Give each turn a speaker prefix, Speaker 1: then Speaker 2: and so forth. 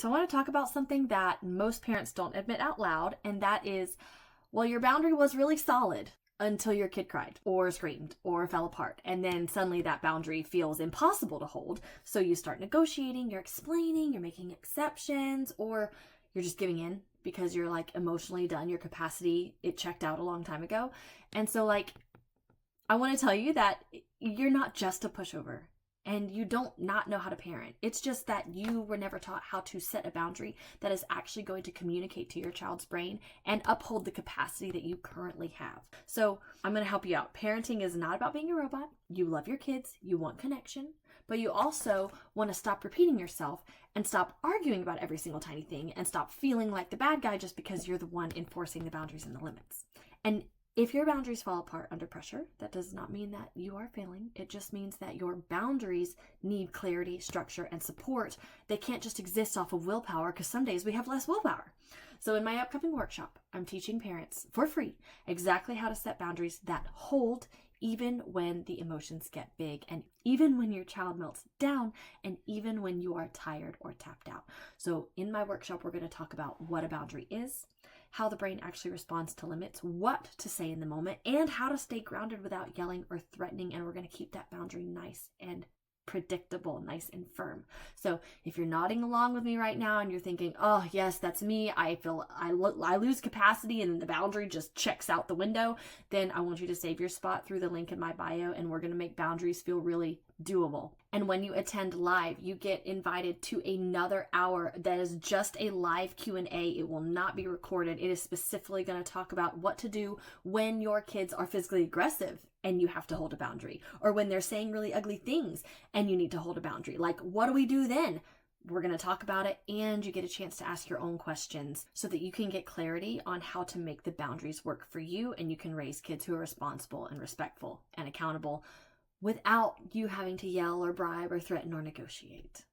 Speaker 1: So I want to talk about something that most parents don't admit out loud, and that is, well, your boundary was really solid until your kid cried or screamed or fell apart. And then suddenly that boundary feels impossible to hold. So you start negotiating, you're explaining, you're making exceptions, or you're just giving in because you're like emotionally done. Your capacity, it checked out a long time ago. And so like, I want to tell you that you're not just a pushover. And you don't not know how to parent. It's just that you were never taught how to set a boundary that is actually going to communicate to your child's brain and uphold the capacity that you currently have. So I'm going to help you out. Parenting is not about being a robot. You love your kids. You want connection. But you also want to stop repeating yourself and stop arguing about every single tiny thing and stop feeling like the bad guy just because you're the one enforcing the boundaries and the limits. And if your boundaries fall apart under pressure, that does not mean that you are failing. It just means that your boundaries need clarity, structure, and support. They can't just exist off of willpower, because some days we have less willpower. So in my upcoming workshop, I'm teaching parents for free exactly how to set boundaries that hold even when the emotions get big, and even when your child melts down, and even when you are tired or tapped out. So in my workshop, we're going to talk about what a boundary is, how the brain actually responds to limits, what to say in the moment, and how to stay grounded without yelling or threatening. And we're going to keep that boundary nice and predictable, nice and firm. So if you're nodding along with me right now and you're thinking, oh yes, that's me, I feel I lose capacity and the boundary just checks out the window, then I want you to save your spot through the link in my bio, and we're going to make boundaries feel really doable. And when you attend live, you get invited to another hour that is just a live Q&A. It will not be recorded. It is specifically going to talk about what to do when your kids are physically aggressive and you have to hold a boundary, or when they're saying really ugly things and you need to hold a boundary. Like, what do we do then? We're going to talk about it, and you get a chance to ask your own questions so that you can get clarity on how to make the boundaries work for you, and you can raise kids who are responsible and respectful and accountable without you having to yell or bribe or threaten or negotiate.